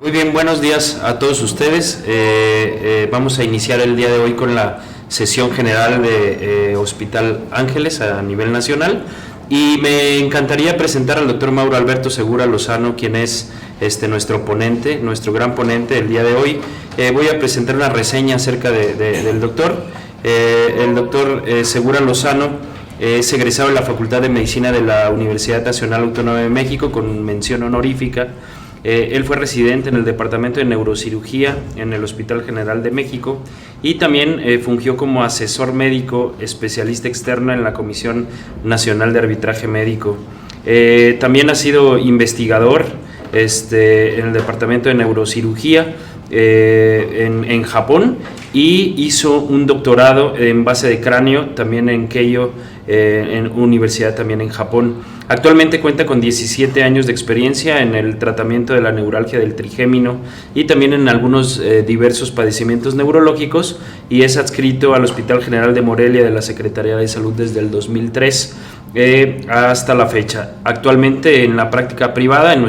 Muy bien, buenos días a todos ustedes. Vamos a iniciar el día de hoy con la sesión general de Hospital Ángeles a nivel nacional y me encantaría presentar al doctor Mauro Alberto Segura Lozano, quien es nuestro ponente, nuestro gran ponente del día de hoy. Voy a presentar una reseña acerca del doctor. El doctor Segura Lozano es egresado de la Facultad de Medicina de la Universidad Nacional Autónoma de México con mención honorífica. Él fue residente en el Departamento de Neurocirugía en el Hospital General de México y también fungió como asesor médico especialista externo en la Comisión Nacional de Arbitraje Médico. También ha sido investigador en el Departamento de Neurocirugía en Japón y hizo un doctorado en base de cráneo también en Keio, en universidad también en Japón. Actualmente cuenta con 17 años de experiencia en el tratamiento de la neuralgia del trigémino y también en algunos diversos padecimientos neurológicos, y es adscrito al Hospital General de Morelia de la Secretaría de Salud desde el 2003 hasta la fecha. Actualmente en la práctica privada en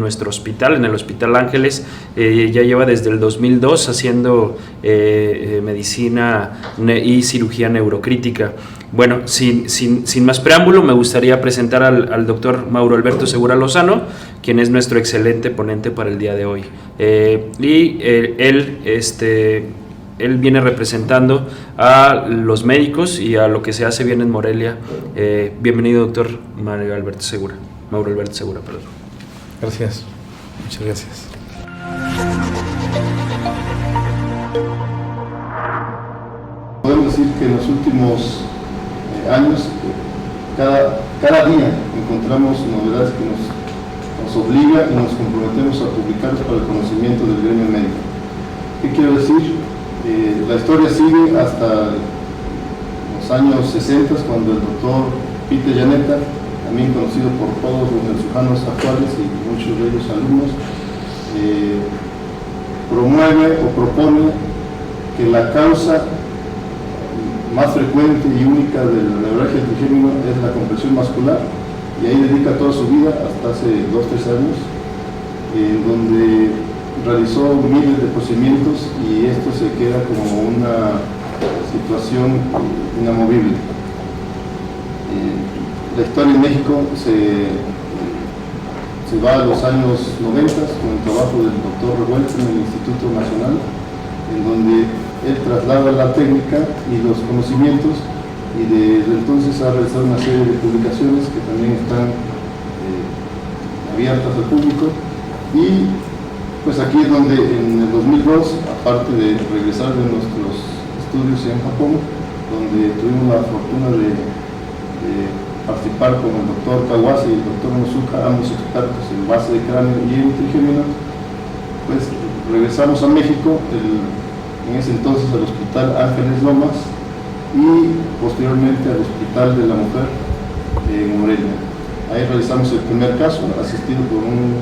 nuestro hospital, en el Hospital Ángeles, ya lleva desde el 2002 haciendo medicina y cirugía neurocrítica. Bueno, sin más preámbulo, me gustaría presentar al doctor Mauro Alberto Segura Lozano, quien es nuestro excelente ponente para el día de hoy. Él viene representando a los médicos y a lo que se hace bien en Morelia. Bienvenido, doctor Mauro Alberto Segura. Perdón. Gracias, muchas gracias. Podemos decir que en los últimos años, cada día encontramos novedades que nos obligan y nos comprometemos a publicarlos para el conocimiento del gremio médico. ¿Qué quiero decir? La historia sigue hasta los años 60, cuando el doctor Peter Llanetta, también conocido por todos los neurocirujanos actuales y muchos de ellos alumnos, promueve o propone que la causa más frecuente y única de la neuralgia del trigémino es la compresión muscular, y ahí dedica toda su vida, hasta hace 2 o 3 años, donde realizó miles de procedimientos, y esto se queda como una situación inamovible. La historia en México se va a los años 90 con el trabajo del doctor Revuelta en el Instituto Nacional, en donde él traslada la técnica y los conocimientos, y desde entonces ha realizado una serie de publicaciones que también están abiertas al público. Y pues aquí es donde en el 2002, aparte de regresar de nuestros estudios en Japón, donde tuvimos la fortuna de participar con el doctor Kawase y el doctor Nozuka, ambos expertos en base de cráneo y en trigémino, pues regresamos a México, en ese entonces al Hospital Ángeles Lomas, y posteriormente al Hospital de la Mujer en Morelia. Ahí realizamos el primer caso, asistido por un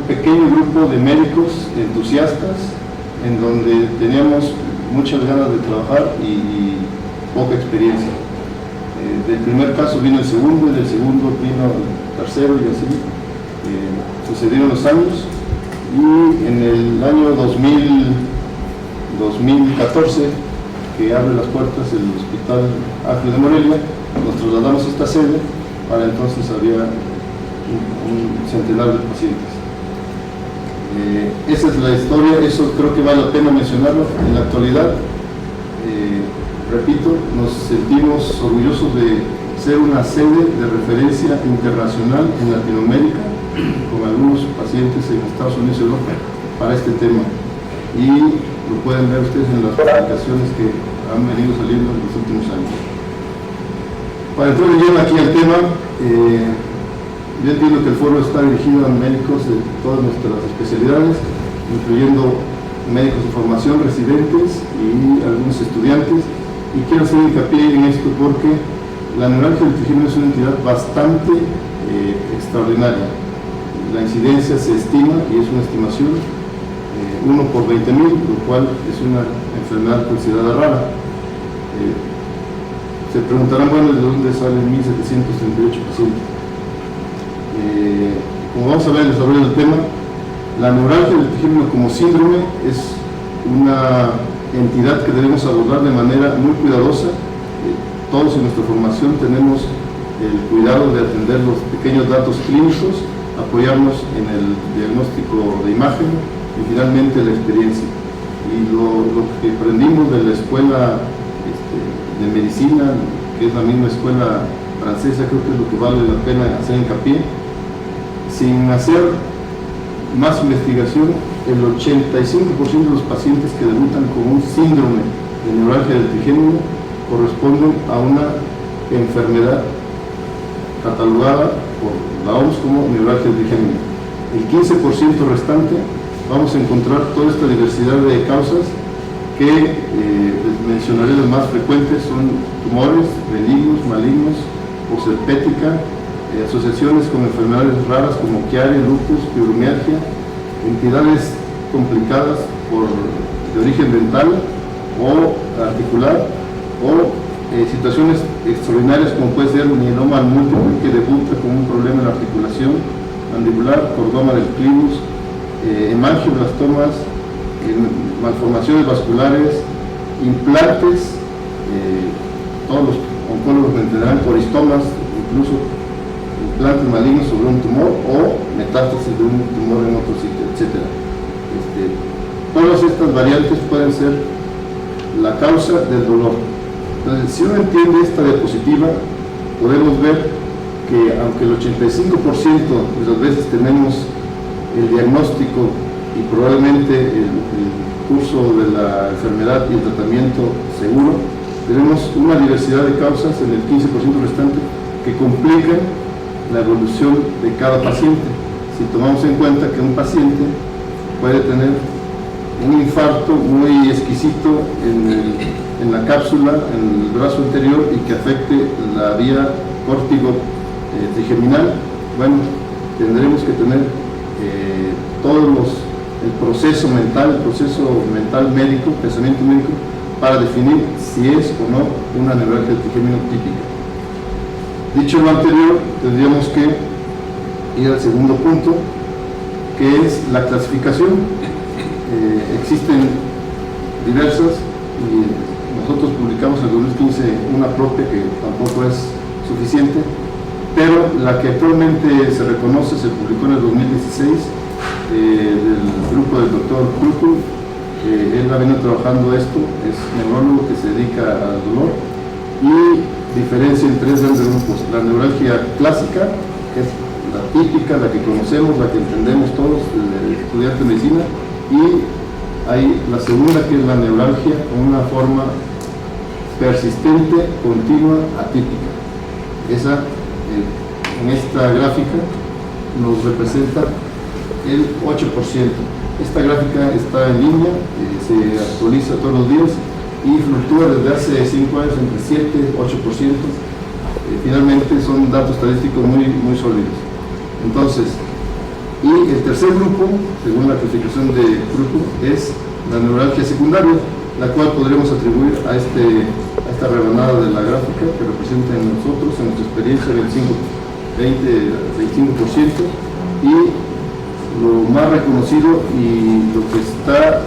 pequeño grupo de médicos entusiastas, en donde teníamos muchas ganas de trabajar y poca experiencia. Del primer caso vino el segundo, y del segundo vino el tercero, y así sucedieron los años, y en el año 2014, que abre las puertas el Hospital Ángeles de Morelia, nos trasladamos a esta sede. Para entonces había un centenar de pacientes. Esa es la historia, eso creo que vale la pena mencionarlo. En la actualidad, repito, nos sentimos orgullosos de ser una sede de referencia internacional en Latinoamérica, con algunos pacientes en Estados Unidos y Europa para este tema, y lo pueden ver ustedes en las publicaciones que han venido saliendo en los últimos años. Para entrar bien aquí al tema, yo entiendo que el foro está dirigido a médicos de todas nuestras especialidades, incluyendo médicos de formación, residentes y algunos estudiantes, y quiero hacer hincapié en esto porque la neuralgia del trigémino es una entidad bastante extraordinaria. La incidencia se estima, y es una estimación, 1 por 20.000, lo cual es una enfermedad considerada rara. Se preguntarán, bueno, ¿de dónde salen 1.738 pacientes? Como vamos a ver en el desarrollo del tema, La neuralgia del trigémino como síndrome es una entidad que debemos abordar de manera muy cuidadosa. Todos en nuestra formación tenemos el cuidado de atender los pequeños datos clínicos, apoyarnos en el diagnóstico de imagen y finalmente la experiencia. Y lo que aprendimos de la escuela de medicina, que es la misma escuela francesa, creo que es lo que vale la pena hacer hincapié. Sin hacer más investigación, el 85% de los pacientes que debutan con un síndrome de neuralgia del trigémino corresponden a una enfermedad catalogada por la OMS como neuralgia del trigémino. El 15% restante vamos a encontrar toda esta diversidad de causas que les mencionaré. Las más frecuentes son tumores benignos, malignos, posherpética, asociaciones con enfermedades raras como Chiari, lupus, fibromialgia, entidades complicadas de origen dental o articular, o situaciones extraordinarias como puede ser mieloma múltiple, que debuta con un problema en la articulación mandibular, cordoma del clivus, hemangioblastomas, malformaciones vasculares, implantes, todos los oncólogos me entenderán, coristomas, incluso implantes malignos sobre un tumor o metástasis de un tumor en otro sitio, etc. Todas estas variantes pueden ser la causa del dolor. Entonces, si uno entiende esta diapositiva, podemos ver que aunque el 85% de las veces tenemos el diagnóstico y probablemente el curso de la enfermedad y el tratamiento seguro, tenemos una diversidad de causas en el 15% restante que complican la evolución de cada paciente. Si tomamos en cuenta que un paciente puede tener un infarto muy exquisito en la cápsula, en el brazo anterior, y que afecte la vía córtico trigeminal, bueno, tendremos que tener el proceso mental médico, pensamiento médico, para definir si es o no una neuralgia del trigémino típica. Dicho lo anterior, tendríamos que ir al segundo punto, que es la clasificación. Existen diversas, y nosotros publicamos en el 2015 una propia que tampoco es suficiente, pero la que actualmente se reconoce se publicó en el 2016 del grupo del doctor Krupul. Él ha venido trabajando esto, es neurólogo que se dedica al dolor, y diferencia en tres grandes grupos: la neuralgia clásica, que es la típica, la que conocemos, la que entendemos todos, el estudiante de medicina, y hay la segunda, que es la neuralgia con una forma persistente, continua, atípica. Esa, en esta gráfica, nos representa el 8%. Esta gráfica está en línea, se actualiza todos los días y fluctúa desde hace 5 años entre 7 y 8%. Finalmente son datos estadísticos muy sólidos. Entonces, y el tercer grupo, según la clasificación de grupo, es la neuralgia secundaria, la cual podremos atribuir a esta rebanada de la gráfica, que representa en nosotros, en nuestra experiencia, el 25%, y lo más reconocido y lo que está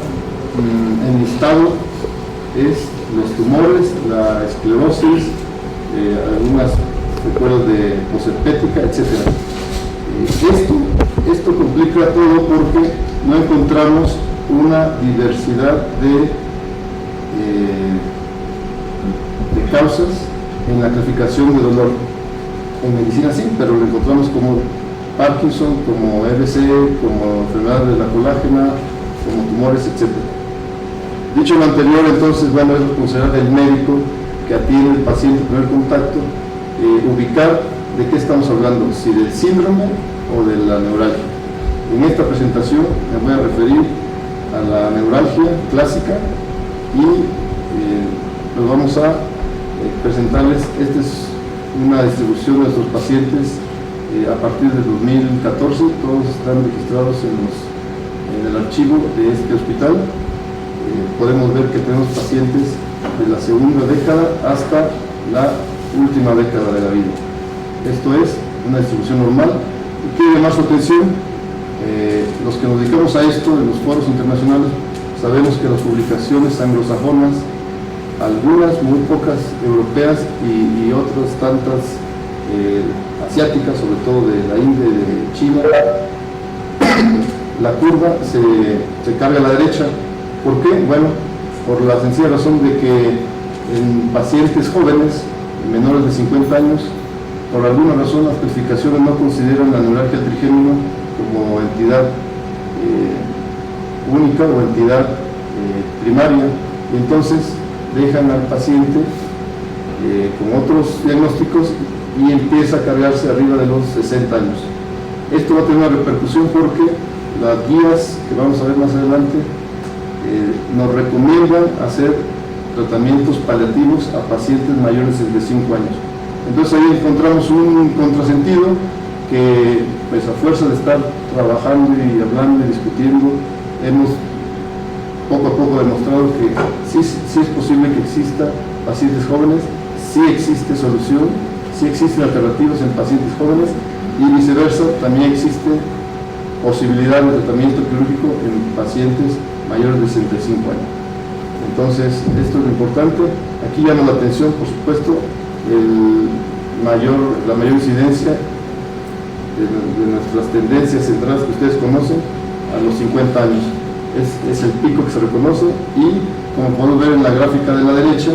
enlistado es los tumores, la esclerosis, algunas secuelas de posherpética, etc. Esto complica todo porque no encontramos una diversidad de causas en la clasificación de dolor. En medicina sí, pero lo encontramos como Parkinson, como EBC, como enfermedad de la colágena, como tumores, etc. Dicho lo anterior, entonces, bueno, es responsabilidad del médico que atiende al paciente en primer contacto, ubicar de qué estamos hablando, si del síndrome o de la neuralgia. En esta presentación me voy a referir a la neuralgia clásica y pues vamos a presentarles. Esta es una distribución de nuestros pacientes a partir del 2014, todos están registrados en el archivo de este hospital. Podemos ver que tenemos pacientes de la segunda década hasta la última década de la vida. Esto es una distribución normal. Y quiero llamar su atención Los que nos dedicamos a esto, en los foros internacionales, sabemos que las publicaciones anglosajonas, algunas muy pocas europeas y otras tantas asiáticas, sobre todo de la India y de China, la curva se carga a la derecha. ¿Por qué? Bueno, por la sencilla razón de que en pacientes jóvenes, menores de 50 años, por alguna razón las clasificaciones no consideran la neuralgia del trigémino como entidad única o entidad primaria, y entonces dejan al paciente con otros diagnósticos y empieza a cargarse arriba de los 60 años. Esto va a tener una repercusión porque las guías que vamos a ver más adelante nos recomiendan hacer tratamientos paliativos a pacientes mayores de 65 años. Entonces ahí encontramos un contrasentido que, pues a fuerza de estar trabajando y hablando y discutiendo, hemos poco a poco demostrado que sí es posible que exista pacientes jóvenes, sí existe solución, sí existen alternativas en pacientes jóvenes, y viceversa, también existe posibilidad de tratamiento quirúrgico en pacientes mayores de 65 años. Entonces, esto es lo importante. Aquí llama la atención, por supuesto, la mayor incidencia de nuestras tendencias centrales que ustedes conocen a los 50 años. Es el pico que se reconoce, y como podemos ver en la gráfica de la derecha,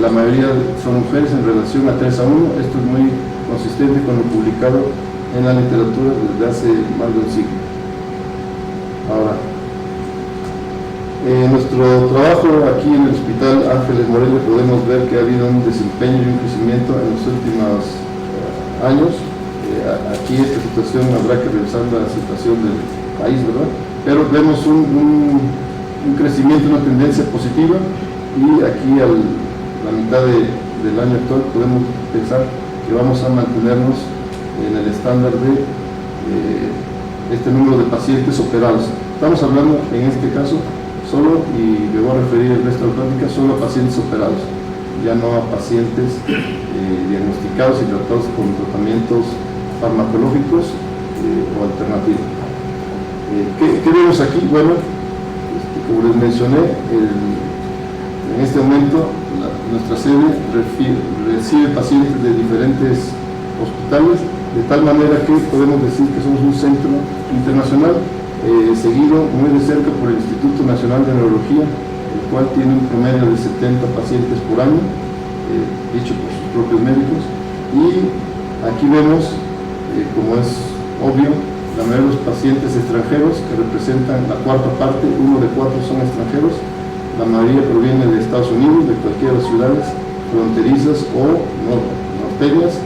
la mayoría son mujeres en relación a 3:1. Esto es muy consistente con lo publicado en la literatura desde hace más de un siglo. Ahora, en nuestro trabajo aquí en el Hospital Ángeles Morelia podemos ver que ha habido un desempeño y un crecimiento en los últimos años. Aquí esta situación habrá que revisar la situación del país, ¿verdad? Pero vemos un crecimiento, una tendencia positiva, y aquí a la mitad del año actual podemos pensar que vamos a mantenernos en el estándar de este número de pacientes operados. Estamos hablando en este caso solo, y me voy a referir el resto de la plática, solo a pacientes operados, ya no a pacientes diagnosticados y tratados con tratamientos farmacológicos o alternativos. ¿Qué vemos aquí? Bueno, como les mencioné, en este momento nuestra sede recibe pacientes de diferentes hospitales, de tal manera que podemos decir que somos un centro internacional, seguido muy de cerca por el Instituto Nacional de Neurología, el cual tiene un promedio de 70 pacientes por año, dicho por sus propios médicos. Y aquí vemos, como es obvio, la mayoría de los pacientes extranjeros, que representan la cuarta parte, 1 de 4 son extranjeros. La mayoría proviene de Estados Unidos, de cualquiera de las ciudades fronterizas o norteñas.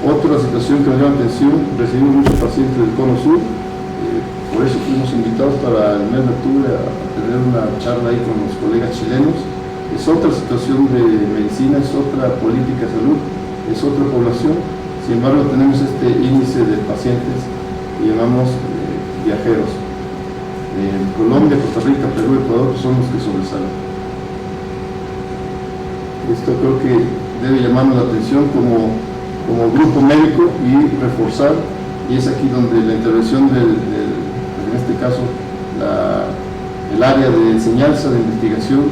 Otra situación que nos llama atención, recibimos muchos pacientes del Cono Sur, por eso fuimos invitados para el mes de octubre a tener una charla ahí con los colegas chilenos. Es otra situación de medicina, es otra política de salud, es otra población. Sin embargo, tenemos este índice de pacientes que llamamos viajeros. Colombia, Costa Rica, Perú, Ecuador son los que sobresalen. Esto creo que debe llamarnos la atención como grupo médico y reforzar, y es aquí donde la intervención en este caso el área de enseñanza, de investigación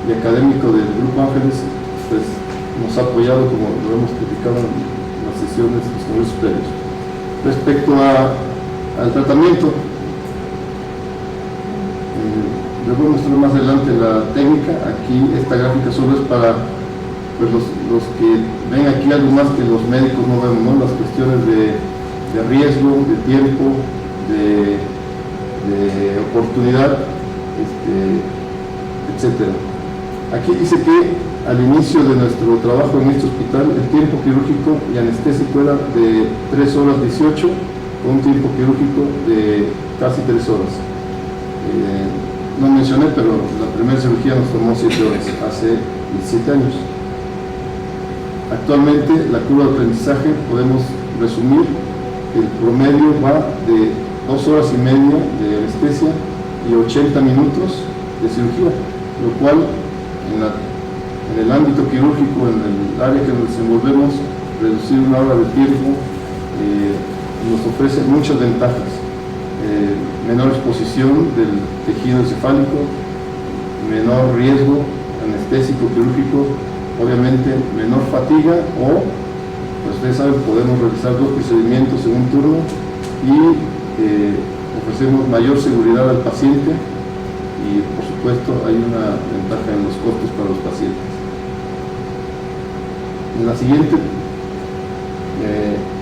y académico del Grupo Ángeles, pues nos ha apoyado, como lo hemos criticado en las sesiones de los congresos previos. Respecto al tratamiento, les voy a mostrar más adelante la técnica. Aquí esta gráfica solo es para pues, los que ven aquí algo más que los médicos no vemos, ¿no? Las cuestiones de riesgo, de tiempo, de oportunidad, etcétera. Aquí dice que al inicio de nuestro trabajo en este hospital, el tiempo quirúrgico y anestésico era de 3 horas 18, con un tiempo quirúrgico de casi 3 horas. No mencioné, pero la primera cirugía nos tomó 7 horas, hace 17 años. Actualmente, la curva de aprendizaje, podemos resumir, el promedio va de 2 horas y media de anestesia y 80 minutos de cirugía, lo cual en el ámbito quirúrgico, en el área que nos desenvolvemos, reducir 1 hora de tiempo nos ofrece muchas ventajas. menor exposición del tejido encefálico, menor riesgo anestésico quirúrgico, obviamente menor fatiga, o, pues ustedes saben, podemos realizar 2 procedimientos en un turno y ofrecemos mayor seguridad al paciente, y por supuesto hay una ventaja en los costos para los pacientes. En la siguiente,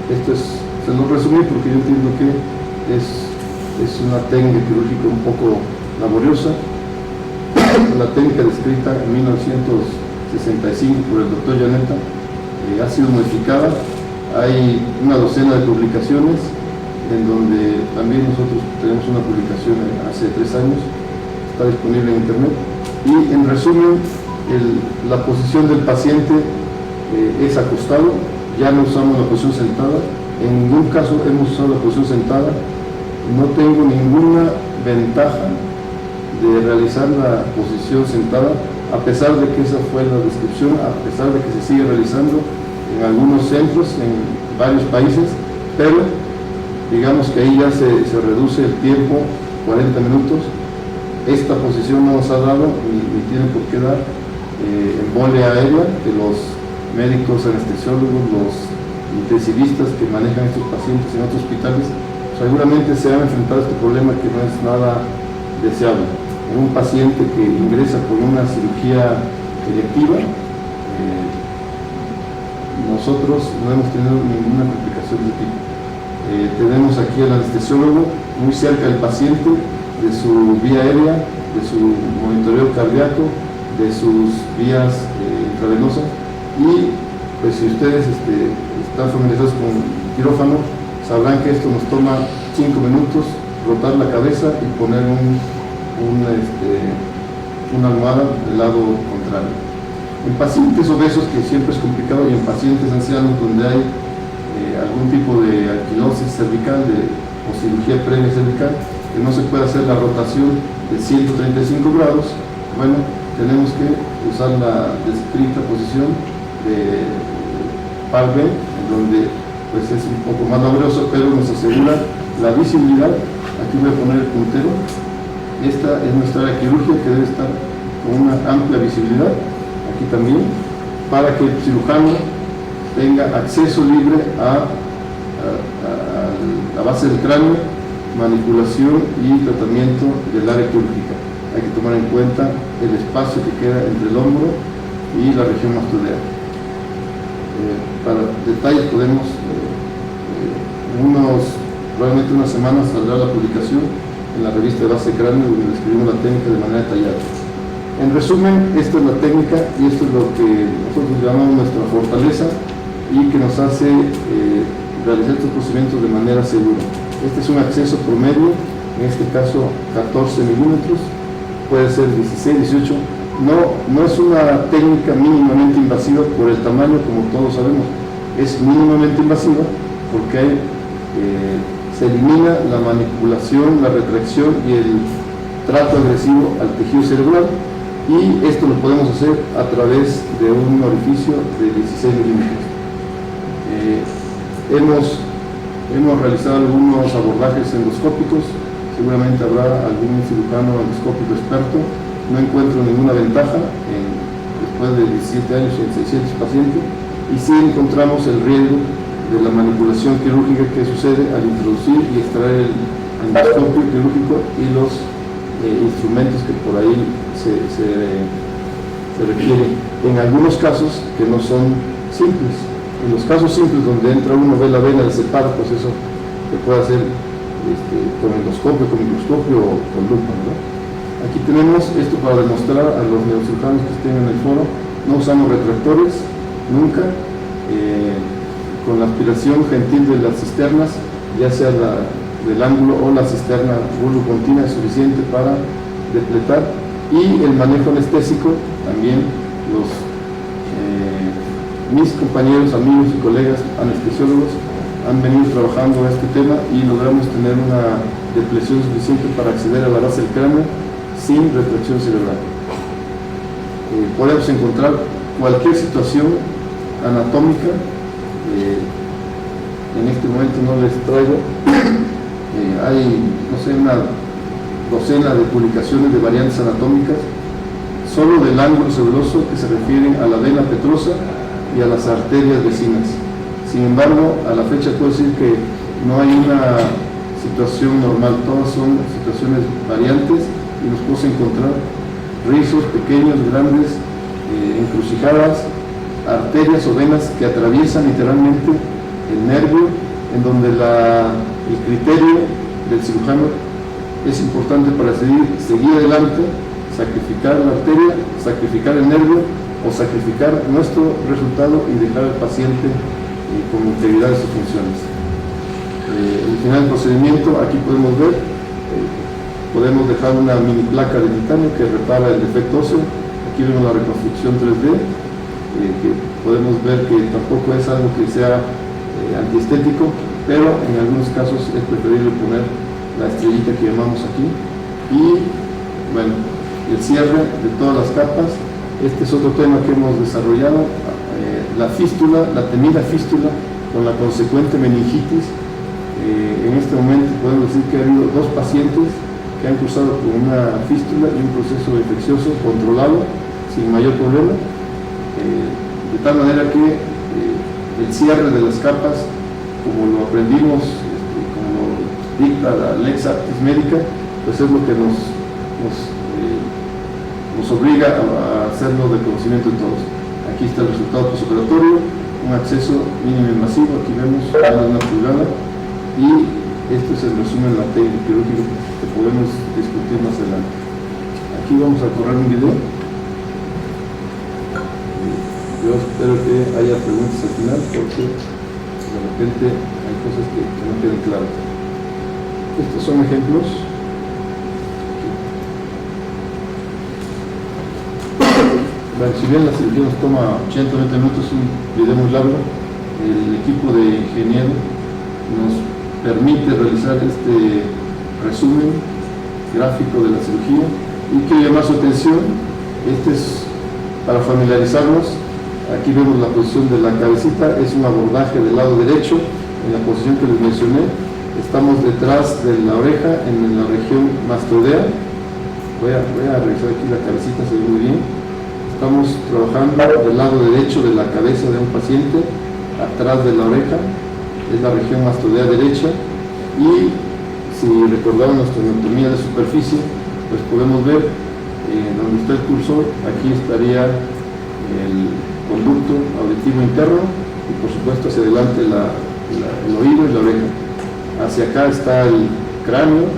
esto se lo resumí porque yo entiendo que es una técnica quirúrgica un poco laboriosa. La técnica descrita en 1965 por el doctor Llaneta ha sido modificada. Hay una docena de publicaciones, en donde también nosotros tenemos una publicación hace 3 años, está disponible en internet. Y en resumen, la posición del paciente es acostado, ya no usamos la posición sentada. En ningún caso hemos usado la posición sentada. No tengo ninguna ventaja de realizar la posición sentada, a pesar de que esa fue la descripción, a pesar de que se sigue realizando en algunos centros, en varios países, pero digamos que ahí ya se reduce el tiempo, 40 minutos. Esta posición no nos ha dado, ni tiene por qué dar, embolia aérea, que los médicos anestesiólogos, los intensivistas que manejan estos pacientes en otros hospitales, seguramente se han enfrentado a este problema que no es nada deseable. En un paciente que ingresa por una cirugía electiva, nosotros no hemos tenido ninguna complicación de tipo. Tenemos aquí al anestesiólogo muy cerca del paciente, de su vía aérea, de su monitoreo cardíaco, de sus vías intravenosas, y pues si ustedes están familiarizados con quirófano, sabrán que esto nos toma 5 minutos, rotar la cabeza y poner una almohada del lado contrario. En pacientes obesos, que siempre es complicado, y en pacientes ancianos donde hay algún tipo de anquilosis cervical o cirugía previa cervical, que no se puede hacer la rotación de 135 grados, bueno, tenemos que usar la descrita posición de par B, en donde pues es un poco más laborioso, pero nos asegura la visibilidad. Aquí voy a poner el puntero. Esta es nuestra área quirúrgica, que debe estar con una amplia visibilidad, aquí también, para que el cirujano tenga acceso libre a la base del cráneo, manipulación y tratamiento del área quirúrgica. Hay que tomar en cuenta el espacio que queda entre el hombro y la región mastoidea. Para detalles podemos, probablemente unas semanas saldrá la publicación en la revista de base de cráneo, donde describimos la técnica de manera detallada. En resumen, esta es la técnica y esto es lo que nosotros llamamos nuestra fortaleza y que nos hace realizar estos procedimientos de manera segura. Este es un acceso promedio, en este caso 14 milímetros, puede ser 16, 18. No es una técnica mínimamente invasiva por el tamaño, como todos sabemos. Es mínimamente invasiva porque se elimina la manipulación, la retracción y el trato agresivo al tejido cerebral, y esto lo podemos hacer a través de un orificio de 16 milímetros. Hemos realizado algunos abordajes endoscópicos, seguramente habrá algún cirujano endoscópico experto. No encuentro ninguna ventaja después de 17 años en 600 pacientes, y sí encontramos el riesgo de la manipulación quirúrgica que sucede al introducir y extraer el endoscopio quirúrgico y los instrumentos que por ahí se requieren, en algunos casos que no son simples. En los casos simples, donde entra uno, ve la vena, le separa, pues eso se puede hacer con endoscopio, con microscopio o con lupa, ¿no? Aquí tenemos esto para demostrar a los neurocirujanos que estén en el foro. No usamos retractores, nunca. Con la aspiración gentil de las cisternas, ya sea del ángulo o la cisterna bulbocontina, es suficiente para depletar. Y el manejo anestésico, también mis compañeros, amigos y colegas anestesiólogos han venido trabajando este tema y logramos tener una depresión suficiente para acceder a la base del cráneo sin retracción cerebral. Podemos encontrar cualquier situación anatómica. En este momento no les traigo hay, no sé, una docena de publicaciones de variantes anatómicas solo del ángulo cerebroso que se refieren a la vena petrosa y a las arterias vecinas. Sin embargo, a la fecha puedo decir que no hay una situación normal, todas son situaciones variantes y nos podemos encontrar rizos pequeños, grandes, encrucijadas, arterias o venas que atraviesan literalmente el nervio, en donde el criterio del cirujano es importante para seguir adelante, sacrificar la arteria, sacrificar el nervio o sacrificar nuestro resultado y dejar al paciente con integridad de sus funciones. Al final del procedimiento, aquí podemos ver, podemos dejar una mini placa de titanio que repara el defecto óseo. Aquí vemos la reconstrucción 3D, que podemos ver que tampoco es algo que sea antiestético, pero en algunos casos es preferible poner la estrellita que llamamos aquí. Y bueno, el cierre de todas las capas. Este es otro tema que hemos desarrollado, la fístula, la temida fístula con la consecuente meningitis. En este momento podemos decir que ha habido 2 pacientes que han cursado con una fístula y un proceso infeccioso controlado sin mayor problema, de tal manera que el cierre de las capas, como lo aprendimos, como lo dicta la Lex Artis Médica, pues es lo que nos obliga a hacerlo de conocimiento de todos. Aquí está el resultado postoperatorio, un acceso mínimo invasivo, aquí vemos una pulgada, y esto es el resumen de la técnica quirúrgica que podemos discutir más adelante. Aquí vamos a correr un video. Yo espero que haya preguntas al final, porque de repente hay cosas que no quedan claras. Estos son ejemplos. Bueno, si bien la cirugía nos toma 80-90 minutos, es un video muy largo, el equipo de ingenieros nos permite realizar este resumen gráfico de la cirugía y quiero llamar su atención. Este es para familiarizarnos. Aquí vemos la posición de la cabecita, es un abordaje del lado derecho en la posición que les mencioné. Estamos detrás de la oreja en la región mastodea. Voy a revisar aquí la cabecita, se ve muy bien. Estamos trabajando del lado derecho de la cabeza de un paciente, atrás de la oreja, es la región mastodea derecha, y si recordamos nuestra anatomía de superficie, pues podemos ver donde está el cursor, aquí estaría el conducto auditivo interno y por supuesto hacia adelante el oído y la oreja. Hacia acá está el cráneo,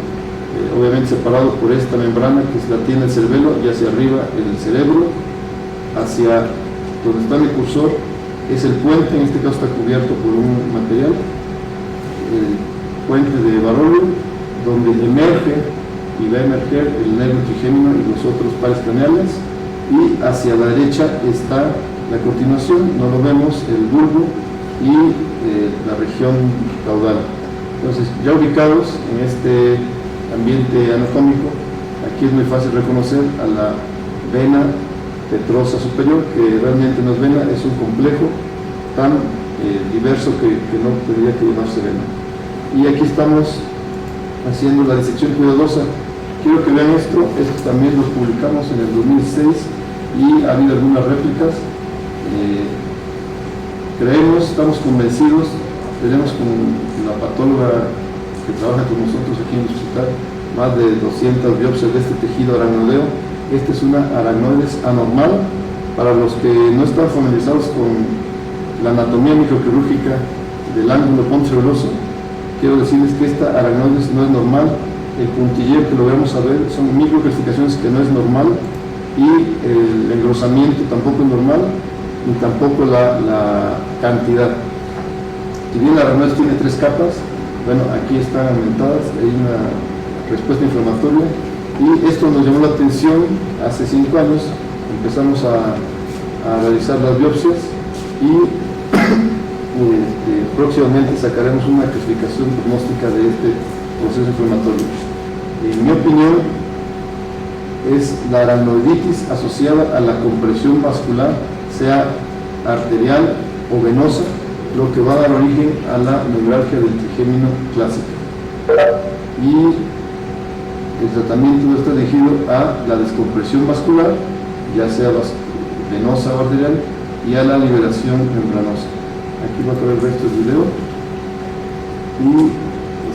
obviamente separado por esta membrana que la tiene el cerebelo, y hacia arriba el cerebro. Hacia donde está el cursor es el puente, en este caso está cubierto por un material, el puente de Barolio, donde emerge y va a emerger el nervio trigémino y los otros pares craneales, y hacia la derecha está la continuación, no lo vemos, el bulbo y la región caudal. Entonces, ya ubicados en este ambiente anatómico, aquí es muy fácil reconocer a la vena petrosa superior, que realmente no es vena, es un complejo tan diverso que no tendría que llamarse vena. Y aquí estamos haciendo la disección cuidadosa. Quiero que vean esto también lo publicamos en el 2006 y ha habido algunas réplicas. Creemos, estamos convencidos, tenemos con la patóloga que trabaja con nosotros aquí en el hospital más de 200 biopsias de este tejido aracnoideo. Esta es una aracnoides anormal. Para los que no están familiarizados con la anatomía microquirúrgica del ángulo pontocerebroso, quiero decirles que esta aracnoides no es normal. El puntilleo que lo vamos a ver son microcalcificaciones que no es normal, y el engrosamiento tampoco es normal, ni tampoco la cantidad. Si bien la aracnoides tiene 3 capas, bueno, aquí están aumentadas, hay una respuesta inflamatoria, y esto nos llamó la atención hace 5 años. Empezamos a realizar las biopsias y próximamente sacaremos una clasificación prognóstica de este proceso inflamatorio. En mi opinión, es la aracnoiditis asociada a la compresión vascular, sea arterial o venosa, lo que va a dar origen a la neuralgia del trigémino clásica. y el tratamiento está dirigido a la descompresión vascular, ya sea venosa o arterial, y a la liberación membranosa. Aquí va a correr el resto del video y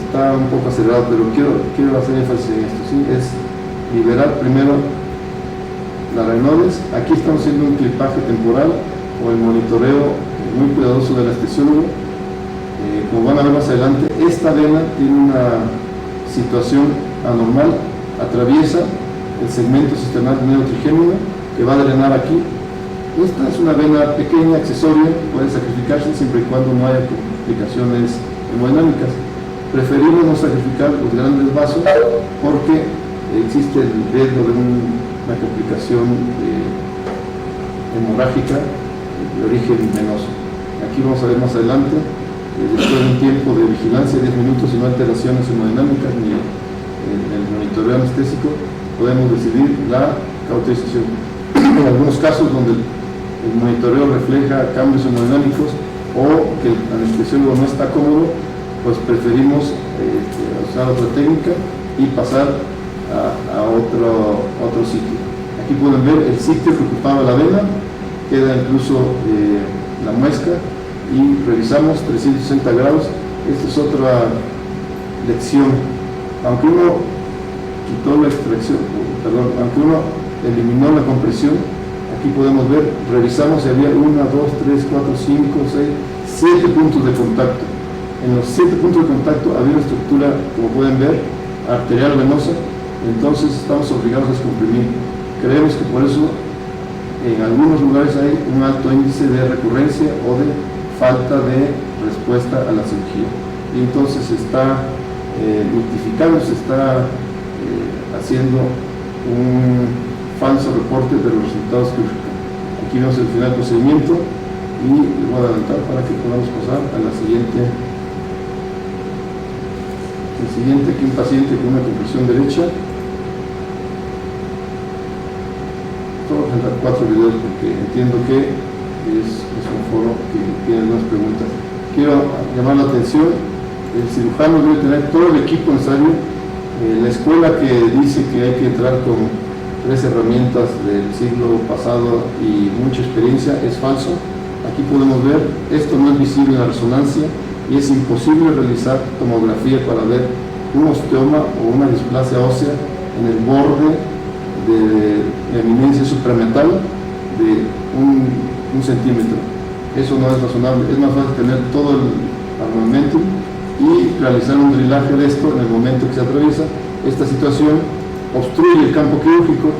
está un poco acelerado, pero quiero hacer énfasis en esto, ¿sí? Es liberar primero la renodes. Aquí estamos haciendo un clipaje temporal o el monitoreo muy cuidadoso del anestesiólogo. Como van a ver más adelante, esta vena tiene una situación anormal, atraviesa el segmento cisternal trigémino que va a drenar aquí. Esta es una vena pequeña, accesoria, puede sacrificarse siempre y cuando no haya complicaciones hemodinámicas. Preferimos no sacrificar los grandes vasos porque existe el riesgo de una complicación hemorrágica de origen venoso. Aquí vamos a ver más adelante, después de un tiempo de vigilancia, 10 minutos y no alteraciones hemodinámicas ni el monitoreo anestésico, podemos decidir la cauterización. En algunos casos donde el monitoreo refleja cambios hemodinámicos o que el anestesiólogo no está cómodo, pues preferimos usar otra técnica y pasar a otro sitio. Aquí pueden ver el sitio que ocupaba la vena, queda incluso la muesca y revisamos 360 grados. Esta es otra lección. Aunque uno quitó la extracción, perdón, aunque uno eliminó la compresión, aquí podemos ver, revisamos si había 1, 2, 3, 4, 5, 6, 7 puntos de contacto. En los 7 puntos de contacto había una estructura, como pueden ver, arterial venosa, entonces estamos obligados a descomprimir. Creemos que por eso en algunos lugares hay un alto índice de recurrencia o de falta de respuesta a la cirugía. Y entonces se está mitificando, se está haciendo un falso reporte de los resultados quirúrgicos. Aquí vemos el final del procedimiento y les voy a adelantar para que podamos pasar a la siguiente. El siguiente, aquí un paciente con una compresión derecha. Voy a presentar 4 videos porque entiendo que es un foro que tiene algunas preguntas. Quiero llamar la atención, el cirujano debe tener todo el equipo necesario. La escuela que dice que hay que entrar con 3 herramientas del siglo pasado y mucha experiencia es falso. Aquí podemos ver, esto no es visible en la resonancia y es imposible realizar tomografía para ver un osteoma o una displasia ósea en el borde de eminencia suprametal de un centímetro. Eso no es razonable. Es más fácil tener todo el armamento y realizar un drillaje de esto en el momento que se atraviesa. Esta situación obstruye el campo quirúrgico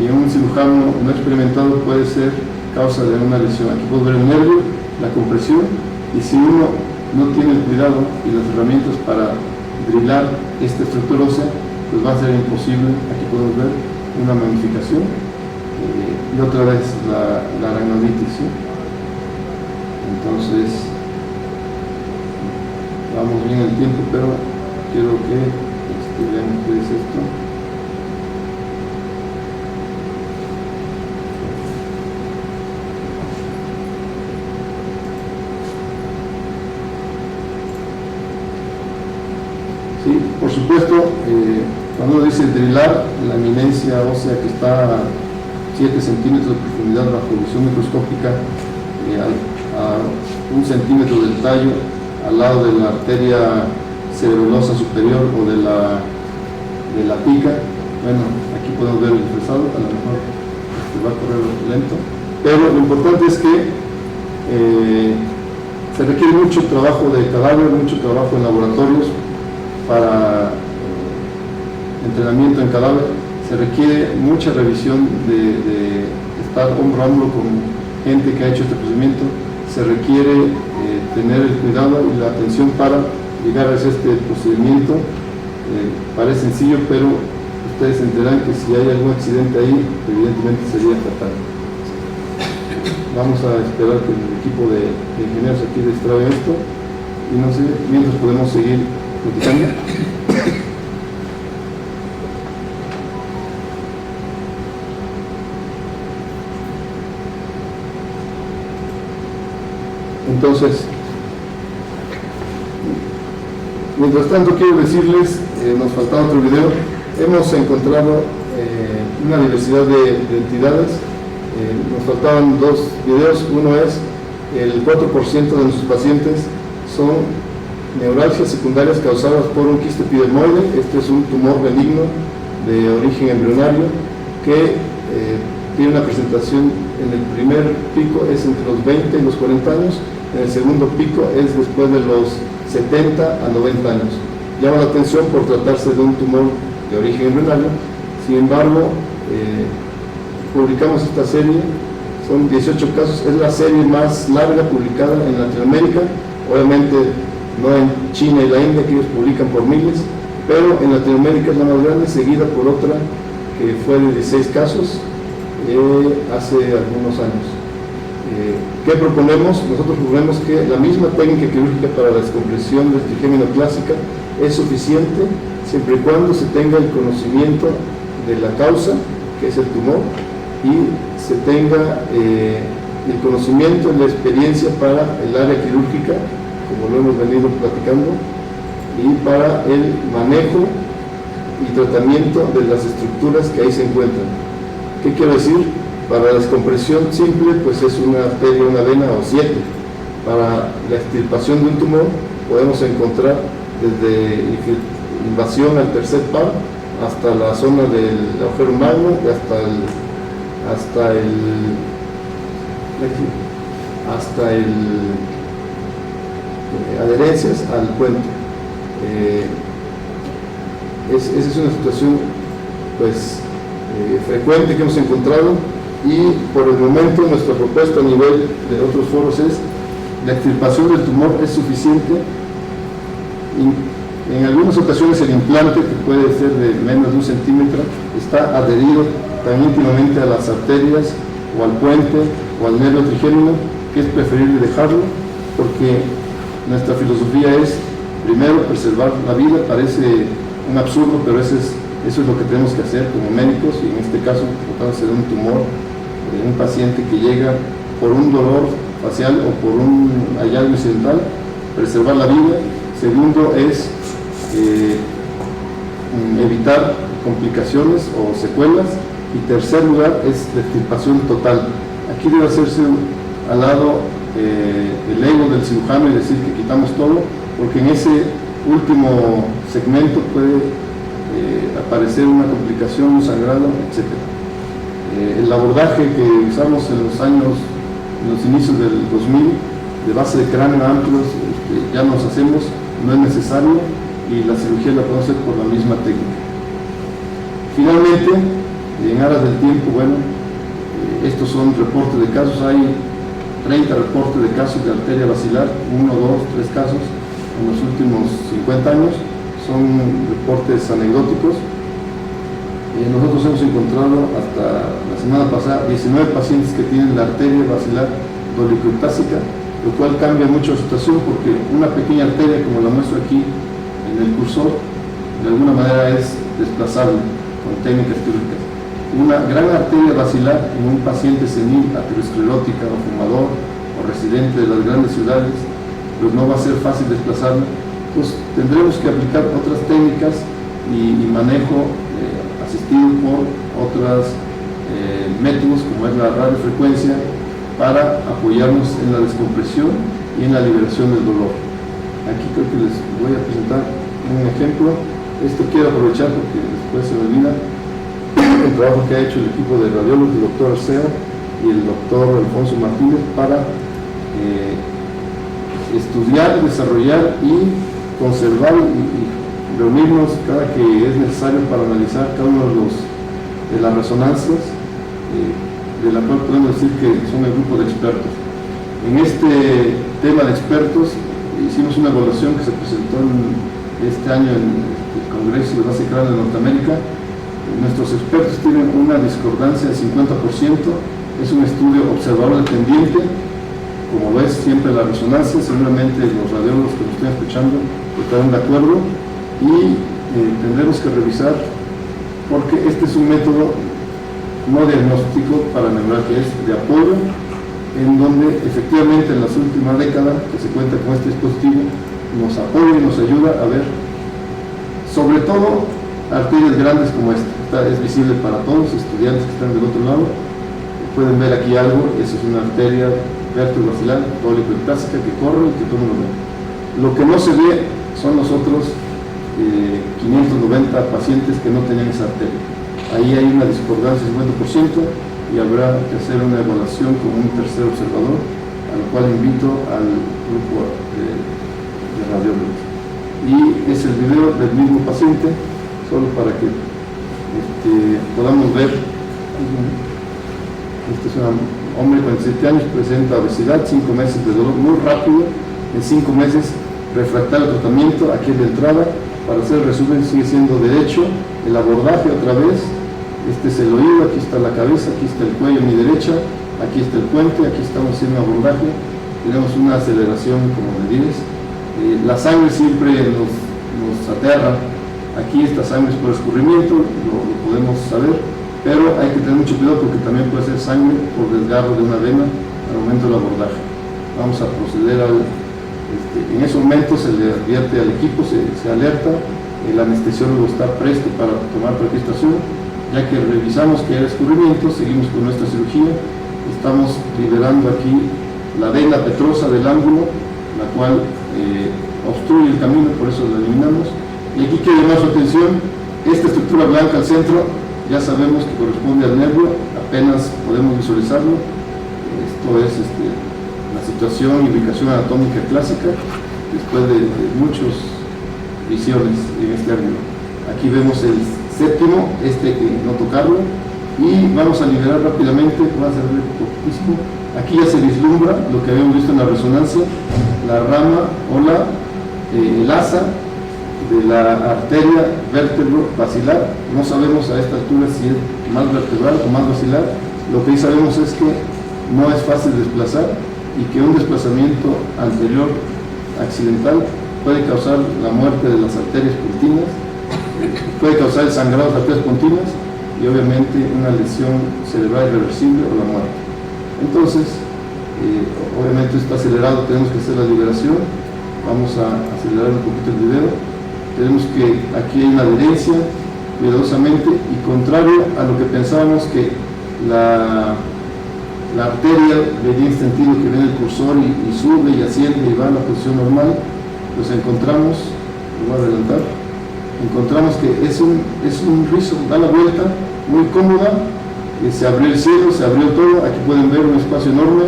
y un cirujano no experimentado puede ser causa de una lesión. Aquí puedo ver el nervio, la compresión, y si uno no tiene el cuidado y las herramientas para drillar esta estructura ósea, pues va a ser imposible. Aquí podemos ver una mamificación y otra vez la aracnoditis, ¿sí? Entonces vamos bien el tiempo, pero quiero que vean ustedes esto. Sí, por supuesto, cuando uno dice drillar, la eminencia ósea que está a 7 centímetros de profundidad bajo visión microscópica, a 1 centímetro del tallo, al lado de la arteria cerebelosa superior o de la pica. Bueno, aquí podemos ver el fresado, a lo mejor va a correr lento, pero lo importante es que se requiere mucho trabajo de cadáver, mucho trabajo en laboratorios para entrenamiento en cadáver. Se requiere mucha revisión de estar hombro a hombro con gente que ha hecho este procedimiento. Se requiere tener el cuidado y la atención para llegar a este procedimiento. Parece sencillo, pero ustedes entenderán que si hay algún accidente ahí, evidentemente sería fatal. Vamos a esperar que el equipo de ingenieros aquí destrabe esto y no sé, mientras podemos seguir platicando. Entonces, Mientras tanto, quiero decirles, nos faltaba otro video, hemos encontrado una diversidad de entidades. Nos faltaban dos videos. Uno es el 4% de nuestros pacientes son neuralgias secundarias causadas por un quiste epidermoide. Este es un tumor benigno de origen embrionario que tiene una presentación en el primer pico es entre los 20 y los 40 años, en el segundo pico es después de los 70 a 90 años. Llama la atención por tratarse de un tumor de origen embrionario. Sin embargo, publicamos esta serie, son 18 casos, es la serie más larga publicada en Latinoamérica, obviamente no en China y la India, que ellos publican por miles, pero en Latinoamérica es la más grande, seguida por otra que fue de 16 casos hace algunos años. ¿Qué proponemos? Nosotros proponemos que la misma técnica quirúrgica para la descompresión del trigémino clásica es suficiente siempre y cuando se tenga el conocimiento de la causa, que es el tumor, y se tenga el conocimiento y la experiencia para el área quirúrgica, como lo hemos venido platicando, y para el manejo y tratamiento de las estructuras que ahí se encuentran. ¿Qué quiero decir? Para la descompresión simple, pues es una arteria, una vena o 7. Para la extirpación de un tumor, podemos encontrar desde invasión al tercer par hasta la zona del agujero magno y hasta adherencias al puente. Esa es una situación pues frecuente que hemos encontrado, y por el momento nuestra propuesta a nivel de otros foros es la extirpación del tumor es suficiente. En algunas ocasiones el implante, que puede ser de menos de 1 centímetro, está adherido tan íntimamente a las arterias o al puente o al nervio trigémino que es preferible dejarlo, porque nuestra filosofía es primero preservar la vida. Parece un absurdo, pero eso es lo que tenemos que hacer como médicos, y en este caso tratándose de un tumor de un paciente que llega por un dolor facial o por un hallazgo incidental, preservar la vida. Segundo es evitar complicaciones o secuelas, y tercer lugar es la extirpación total. Aquí debe hacerse al lado el ego del cirujano y decir que quitamos todo, porque en ese último segmento puede aparecer una complicación, un sangrado, etc. El abordaje que usamos en los inicios del 2000, de base de cráneo amplios, ya nos hacemos, no es necesario, y la cirugía la podemos hacer por la misma técnica. Finalmente, en aras del tiempo, bueno, estos son reportes de casos. Hay 30 reportes de casos de arteria basilar, 1, 2, 3 casos en los últimos 50 años. Son reportes anecdóticos. Nosotros hemos encontrado hasta la semana pasada 19 pacientes que tienen la arteria basilar dolicoepitásica, lo cual cambia mucho la situación, porque una pequeña arteria, como la muestro aquí en el cursor, de alguna manera es desplazable con técnicas quirúrgicas. Una gran arteria basilar en un paciente senil, aterosclerótica o fumador o residente de las grandes ciudades, pues no va a ser fácil desplazarla. Pues tendremos que aplicar otras técnicas y manejo asistido por otros métodos, como es la radiofrecuencia, para apoyarnos en la descompresión y en la liberación del dolor. Aquí creo que les voy a presentar un ejemplo. Esto quiero aprovechar porque después se me olvida el trabajo que ha hecho el equipo de radiólogos, el doctor Arceo y el doctor Alfonso Martínez, para estudiar, desarrollar y conservar y reunirnos cada que es necesario para analizar cada uno de las resonancias, de la cual podemos decir que son el grupo de expertos. En este tema de expertos hicimos una evaluación que se presentó este año en el Congreso de Base Cráneo de Norteamérica. Nuestros expertos tienen una discordancia del 50%, es un estudio observador dependiente, como lo es siempre la resonancia. Seguramente los radiólogos que nos estén escuchando estarán de acuerdo, y tendremos que revisar, porque este es un método no diagnóstico para neuralgia, es de apoyo, en donde efectivamente en las últimas décadas que se cuenta con este dispositivo nos apoya y nos ayuda a ver, sobre todo, arterias grandes como esta es visible para todos los estudiantes que están del otro lado. Pueden ver aquí algo, eso es una arteria vértebro-basilar, clásica que corre y que todo lo ve. Lo que no se ve son los otros 590 pacientes que no tenían esa arteria. Ahí hay una discordancia del 50% y habrá que hacer una evaluación con un tercer observador, a lo cual invito al grupo de radiólogos. Y es el video del mismo paciente, solo para que podamos ver. Este es un hombre de 47 años, presenta obesidad, 5 meses de dolor muy rápido, en 5 meses refractario al tratamiento. Aquí es de entrada, para hacer el resumen sigue siendo derecho, el abordaje otra vez, este es el oído, aquí está la cabeza, aquí está el cuello a mi derecha, aquí está el puente, aquí estamos haciendo abordaje, tenemos una aceleración como de 10, la sangre siempre nos aterra, aquí esta sangre es por escurrimiento, lo podemos saber, pero hay que tener mucho cuidado porque también puede ser sangre por desgarro de una vena al momento del abordaje. Vamos a proceder en ese momento se le advierte al equipo, se alerta, el anestesiólogo está presto para tomar prestación, ya que revisamos que hay escurrimiento, seguimos con nuestra cirugía, estamos liberando aquí la vena petrosa del ángulo, la cual obstruye el camino, por eso la eliminamos. Y aquí quiero llamar su atención, esta estructura blanca al centro, ya sabemos que corresponde al nervio, apenas podemos visualizarlo. Esto es la situación y ubicación anatómica clásica, después de muchas visiones en este ángulo. Aquí vemos el séptimo, no tocarlo, y vamos a liberar rápidamente, vamos a ver poquísimo. Aquí ya se vislumbra lo que habíamos visto en la resonancia, la rama o el asa de la arteria vértebro-basilar. No sabemos a esta altura si es más vertebral o más basilar. Lo que sí sabemos es que no es fácil desplazar y que un desplazamiento anterior accidental puede causar la muerte de las arterias pontinas, puede causar el sangrado de las arterias pontinas y obviamente una lesión cerebral irreversible o la muerte. Entonces, obviamente está acelerado, tenemos que hacer la liberación. Vamos a acelerar un poquito el video. Tenemos que aquí hay una adherencia, cuidadosamente, y contrario a lo que pensábamos que la arteria venía en sentido que viene el cursor y sube y asciende y va a la posición normal, pues encontramos, lo voy a adelantar, encontramos que es un rizo, da la vuelta, muy cómoda, se abrió el cielo, se abrió todo, aquí pueden ver un espacio enorme,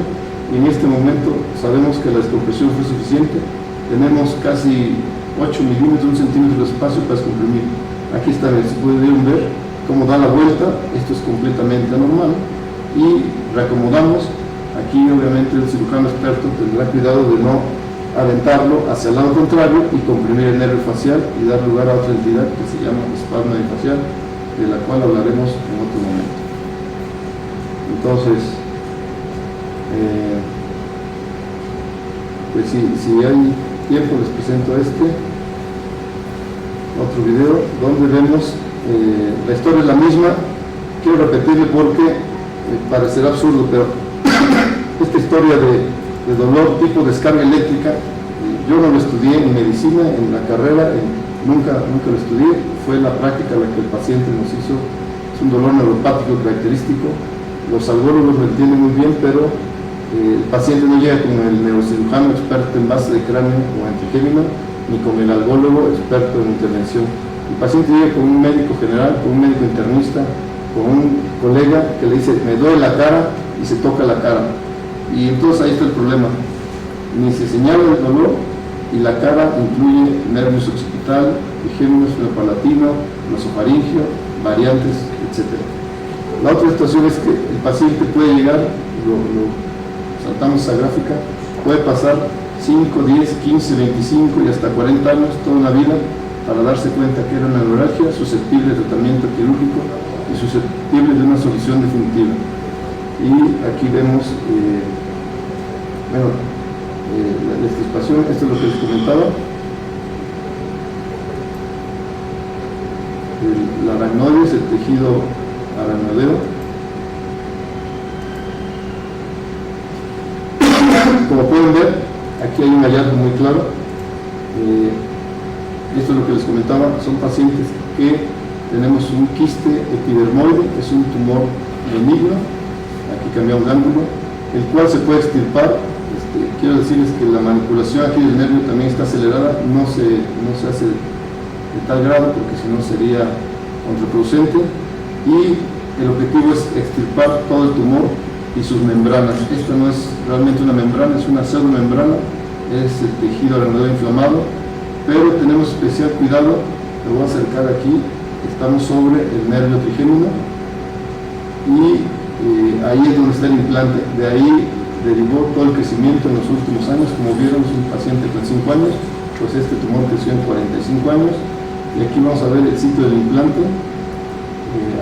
y en este momento sabemos que la descompresión fue suficiente, tenemos casi 8 milímetros, 1 centímetro de espacio para descomprimir. Aquí está, se pueden ver cómo da la vuelta, esto es completamente anormal, y reacomodamos. Aquí obviamente el cirujano experto tendrá cuidado de no aventarlo hacia el lado contrario y comprimir el nervio facial y dar lugar a otra entidad que se llama espasmo facial, de la cual hablaremos en otro momento. Entonces, pues si hay tiempo les presento otro video donde vemos la historia es la misma. Quiero repetirle porque parecerá absurdo, pero esta historia de dolor tipo descarga eléctrica, yo no lo estudié en medicina, en la carrera, nunca lo estudié, fue la práctica la que el paciente nos hizo. Es un dolor neuropático característico, los algólogos lo entienden muy bien, pero el paciente no llega con el neurocirujano experto en base de cráneo o en trigémino, ni con el algólogo experto en intervención. El paciente llega con un médico general, con un médico internista, con un colega que le dice, me duele la cara, y se toca la cara. Y entonces ahí está el problema. Ni se señala el dolor, y la cara incluye nervios occipital, trigémino, palatino, nasofaringio, variantes, etc. La otra situación es que el paciente puede llegar, saltamos esa gráfica, puede pasar 5, 10, 15, 25 y hasta 40 años, toda una vida, para darse cuenta que era una neuralgia susceptible de tratamiento quirúrgico y susceptible de una solución definitiva. Y aquí vemos, la extirpación, esto es lo que les comentaba. La aracnoides, el tejido aracnoideo. Como pueden ver, aquí hay un hallazgo muy claro. Esto es lo que les comentaba, son pacientes que tenemos un quiste epidermoide, es un tumor benigno, aquí cambiamos de ángulo, el cual se puede extirpar. Quiero decirles que la manipulación aquí del nervio también está acelerada, no se hace de tal grado porque si no sería contraproducente, y el objetivo es extirpar todo el tumor y sus membranas. Esta no es realmente una membrana, es una pseudomembrana, es el tejido alrededor inflamado, pero tenemos especial cuidado. Lo voy a acercar aquí, estamos sobre el nervio trigémino y ahí es donde está el implante. De ahí derivó todo el crecimiento en los últimos años. Como vieron, es un paciente con 5 años, pues este tumor creció en 45 años, y aquí vamos a ver el sitio del implante.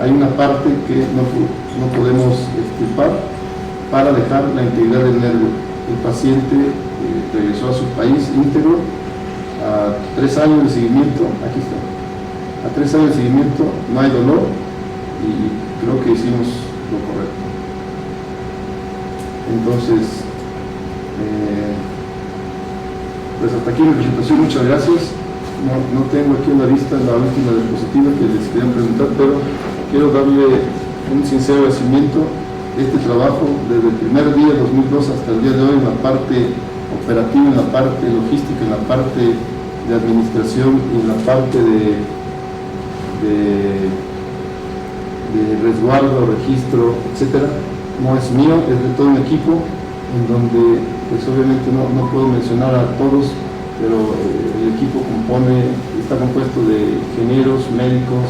Hay una parte que no podemos extirpar para dejar la integridad del nervio. El paciente regresó a su país íntegro a 3 años de seguimiento. Aquí está, a 3 años de seguimiento, no hay dolor y creo que hicimos lo correcto. Entonces, pues hasta aquí mi presentación, muchas gracias. No tengo aquí en la lista la última diapositiva que les querían preguntar, pero quiero darle un sincero agradecimiento de este trabajo desde el primer día 2002 hasta el día de hoy, en la parte operativa, en la parte logística, en la parte de administración y en la parte de resguardo, registro, etcétera. No es mío, es de todo un equipo, en donde pues obviamente no puedo mencionar a todos, pero el equipo está compuesto de ingenieros, médicos,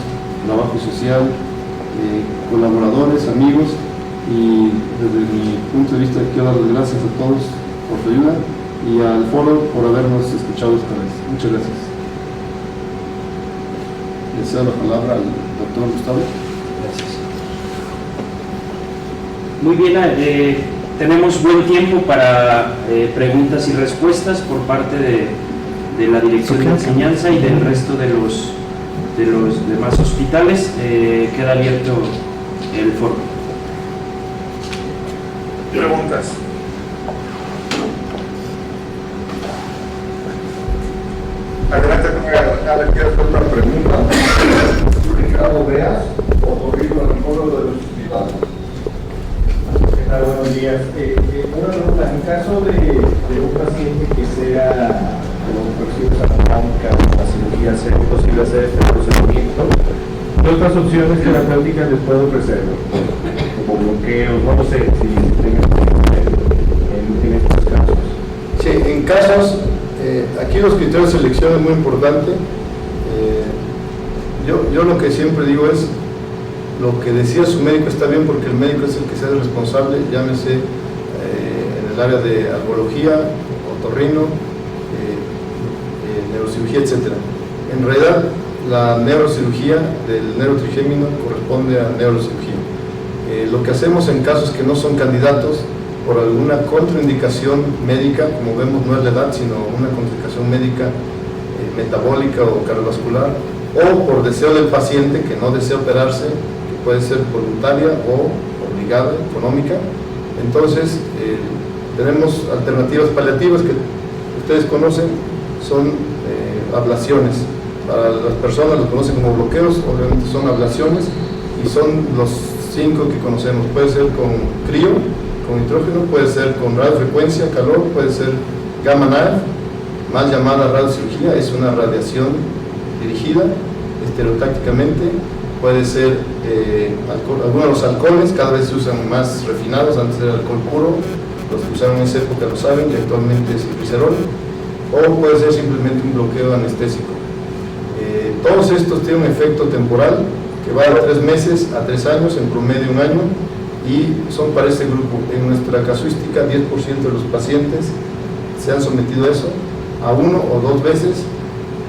trabajo social, colaboradores, amigos, y desde mi punto de vista quiero dar las gracias a todos por su ayuda y al foro por habernos escuchado esta vez. Muchas gracias. Le cedo la palabra al doctor Gustavo. Gracias. Muy bien, tenemos buen tiempo para preguntas y respuestas por parte de la Dirección de Enseñanza y del resto de los demás hospitales. Queda abierto el foro. Preguntas. Adelante, ¿alguien quiere hacer una pregunta? Ricardo Veas, otorrino al foro de los hospitales. Buenos días. Una pregunta, en caso de un paciente que sea con perfil anatómica o una cirugía, ¿sería posible hacer este procedimiento? ¿Qué otras opciones terapéuticas les puedo ofrecer? Como bloqueos, no sé si tengan en estos casos. Sí, en casos, aquí los criterios de selección es muy importante. Yo lo que siempre digo es, lo que decía su médico está bien, porque el médico es el que sea el responsable, llámese en el área de algología, otorrino, neurocirugía, etc. En realidad, la neurocirugía del neurotrigémino corresponde a neurocirugía. Lo que hacemos en casos que no son candidatos por alguna contraindicación médica, como vemos no es la edad, sino una contraindicación médica metabólica o cardiovascular, o por deseo del paciente que no desea operarse, puede ser voluntaria o obligada, económica. Entonces, tenemos alternativas paliativas que ustedes conocen, son ablaciones. Para las personas lo conocen como bloqueos, obviamente son ablaciones, y son los 5 que conocemos. Puede ser con crío, con nitrógeno, puede ser con radiofrecuencia, calor, puede ser gamma knife, mal llamada radiocirugía, es una radiación dirigida estereotácticamente. Puede ser algunos de los alcoholes, cada vez se usan más refinados, antes era alcohol puro, los que usaron en esa época lo saben, y actualmente es el glicerol, o puede ser simplemente un bloqueo anestésico. Todos estos tienen un efecto temporal que va de 3 meses a 3 años, en promedio 1 año, y son para este grupo. En nuestra casuística, 10% de los pacientes se han sometido a eso, a 1 o 2 veces.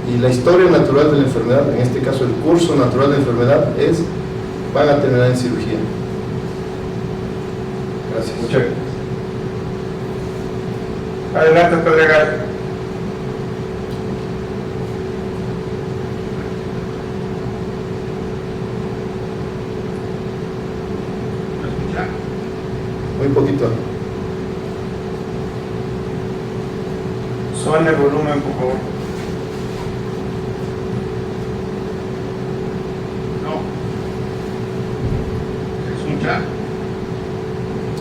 Y la historia natural de la enfermedad, en este caso el curso natural de la enfermedad, van a terminar en cirugía. Gracias. Muchas gracias. Adelante, Pedregal. Muy poquito. Suena el volumen, por favor.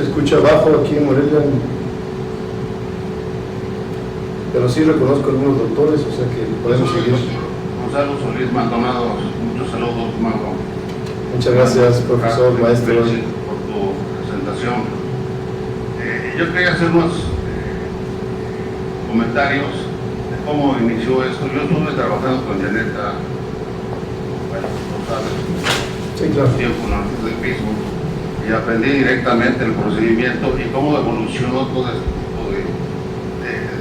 Se escucha bajo aquí en Morelia, pero sí reconozco algunos doctores, o sea que podemos seguir. Gonzalo Solís Maldonado, muchos saludos, Mago. Muchas gracias, profesor, maestro. Por tu presentación. Yo quería hacer unos comentarios de cómo inició esto. Yo estuve trabajando con Janeta, bueno, tú sabes, Sí, claro. tiempo en el piso, y aprendí directamente el procedimiento y cómo evolucionó todo este tipo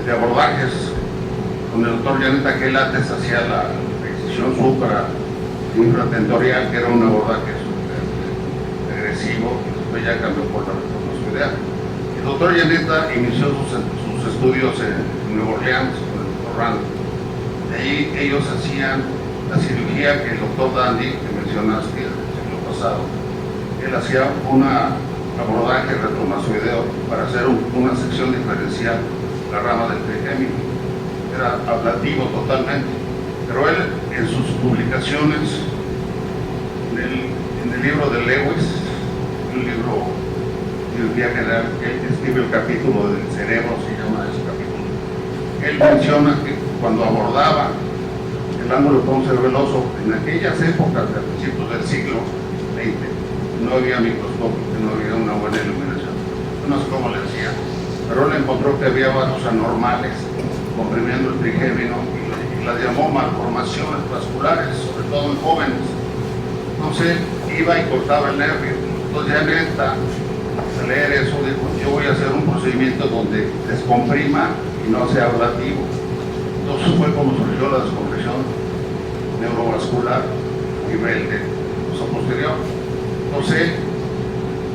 de abordajes. Con el doctor Janeta, que él antes hacía la excisión infratentorial, que era un abordaje agresivo, y después ya cambió por la retromascular. El doctor Janeta inició sus estudios en Nueva Orleans con el doctor Rand. De ahí ellos hacían la cirugía que el doctor Dandy, que mencionaste el siglo pasado, él hacía un abordaje retromastoideo para hacer una sección diferencial, la rama del trigémino. Era ablativo totalmente, pero él en sus publicaciones, en el libro de Lewis, un libro de cirugía general, que él escribe el capítulo del cerebro, se llama ese capítulo, él menciona que cuando abordaba el ángulo poncerebeloso, en aquellas épocas de principios del siglo XX, no había microscopio, no había una buena iluminación, no sé cómo le decía, pero él encontró que había vasos anormales comprimiendo el trigémino y las llamó malformaciones vasculares, sobre todo en jóvenes. Entonces iba y cortaba el nervio. Entonces ya neta, al leer eso, dijo, yo voy a hacer un procedimiento donde descomprima y no sea ablativo. Entonces fue como surgió la descompresión neurovascular a nivel de oso posterior. Entonces,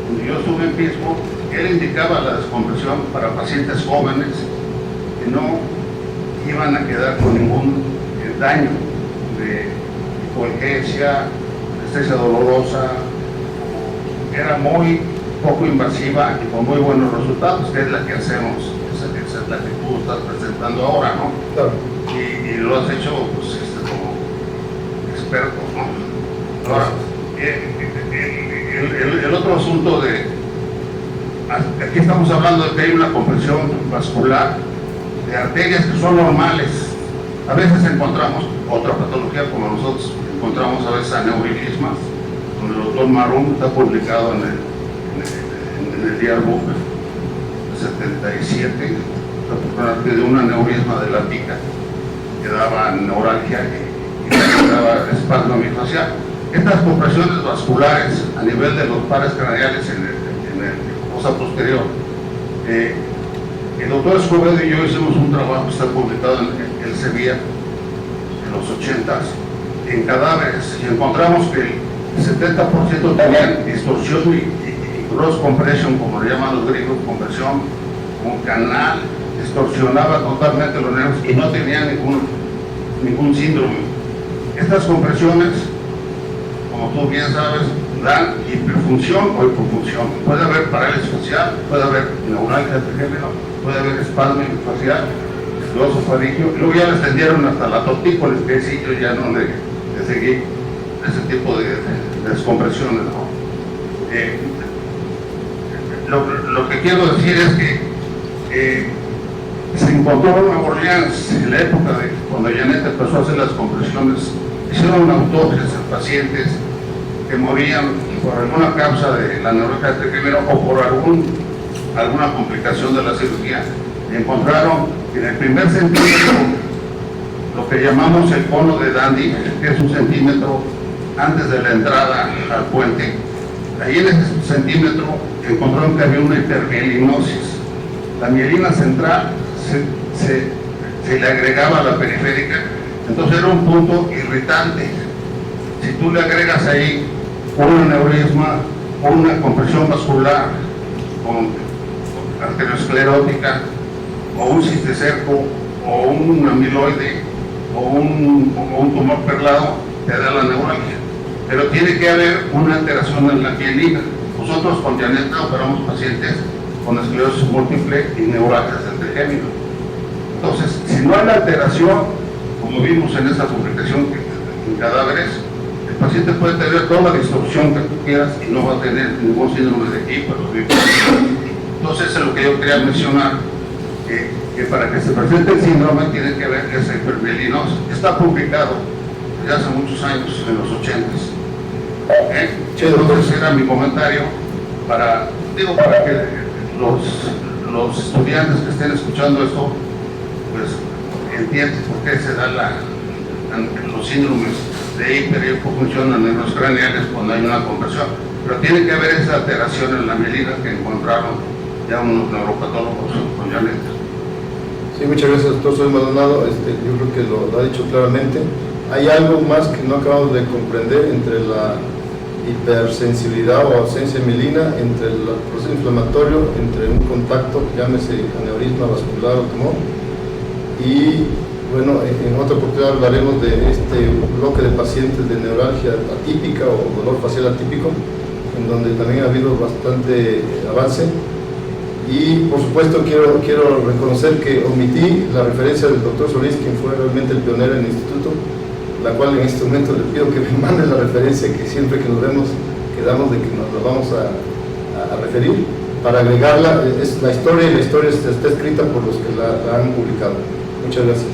cuando yo estuve en Pittsburgh, él indicaba la descompresión para pacientes jóvenes que no iban a quedar con ningún daño de hipoalgesia, anestesia dolorosa, era muy poco invasiva y con muy buenos resultados, que es la que hacemos, esa es la que tú estás presentando ahora, ¿no? Claro. Y lo has hecho pues, como experto, ¿no? Ahora, el otro asunto aquí estamos hablando de que hay una compresión vascular de arterias que son normales. A veces encontramos otra patología, como nosotros encontramos a veces aneurismas, con el doctor Marum, está publicado en el Yearbook 77, de un aneurisma de la pica que daba neuralgia y daba espasmo miofascial. Estas compresiones vasculares a nivel de los pares craneales en el fosa posterior, el doctor Escobedo y yo hicimos un trabajo que está publicado en el Sevilla en los 80s en cadáveres y encontramos que el 70% tenían distorsión y cross compression, como le llaman los griegos, compresión con canal, distorsionaba totalmente los nervios y no tenía ningún síndrome. Estas compresiones, como tú bien sabes, dan hiperfunción o hipofunción. Puede haber parálisis facial, puede haber neuralgia de trigémino, puede haber espasmo facial, gloso faríngeo, y luego ya le extendieron hasta la tortícolis, que sí, yo ya no le seguí ese tipo de descompresiones, ¿no? Lo que quiero decir es que se encontró en Nueva Orleans en la época de cuando Janet empezó a hacer las compresiones, hicieron autopsias en pacientes que morían por alguna causa de la neuralgia de trigémino o por alguna complicación de la cirugía. Y encontraron en el primer centímetro lo que llamamos el cono de Dandy, que es un centímetro antes de la entrada al puente. Ahí en ese centímetro encontraron que había una hipermielinosis. La mielina central se le agregaba a la periférica, entonces era un punto irritante. Si tú le agregas ahí un aneurisma o una compresión vascular con arteriosclerótica o un cisticerco o un amiloide o un tumor perlado, te da la neuralgia. Pero tiene que haber una alteración en la mielina. Nosotros con Janeta operamos pacientes con esclerosis múltiple y neuralgias del trigémino. Entonces, si no hay la alteración, como vimos en esta publicación en cadáveres, El paciente puede tener toda la distorsión que tú quieras y no va a tener ningún síndrome de hipertrofia. Entonces, es lo que yo quería mencionar, que para que se presente el síndrome tiene que ver esa hipermielinosis. Está publicado desde hace muchos años, en los 80s. Entonces era mi comentario para que los estudiantes que estén escuchando esto, pues entiendan por qué se dan los síndromes de hiper y hipofunción en los craneales cuando hay una conversión. Pero tiene que haber esa alteración en la mielina que encontraron ya unos neuropatólogos con Janet. Sí, muchas gracias, doctor. Soy Maldonado. Yo creo que lo ha dicho claramente. Hay algo más que no acabamos de comprender entre la hipersensibilidad o ausencia de mielina, entre el proceso inflamatorio, entre un contacto, llámese aneurisma vascular o tumor. Y bueno, en otra oportunidad hablaremos de este bloque de pacientes de neuralgia atípica o dolor facial atípico, en donde también ha habido bastante avance. Y por supuesto quiero reconocer que omití la referencia del doctor Solís, quien fue realmente el pionero en el instituto, la cual en este momento le pido que me mande la referencia, que siempre que nos vemos quedamos de que nos la vamos a referir, para agregarla. Es la historia, y la historia está escrita por los que la han publicado. Muchas gracias.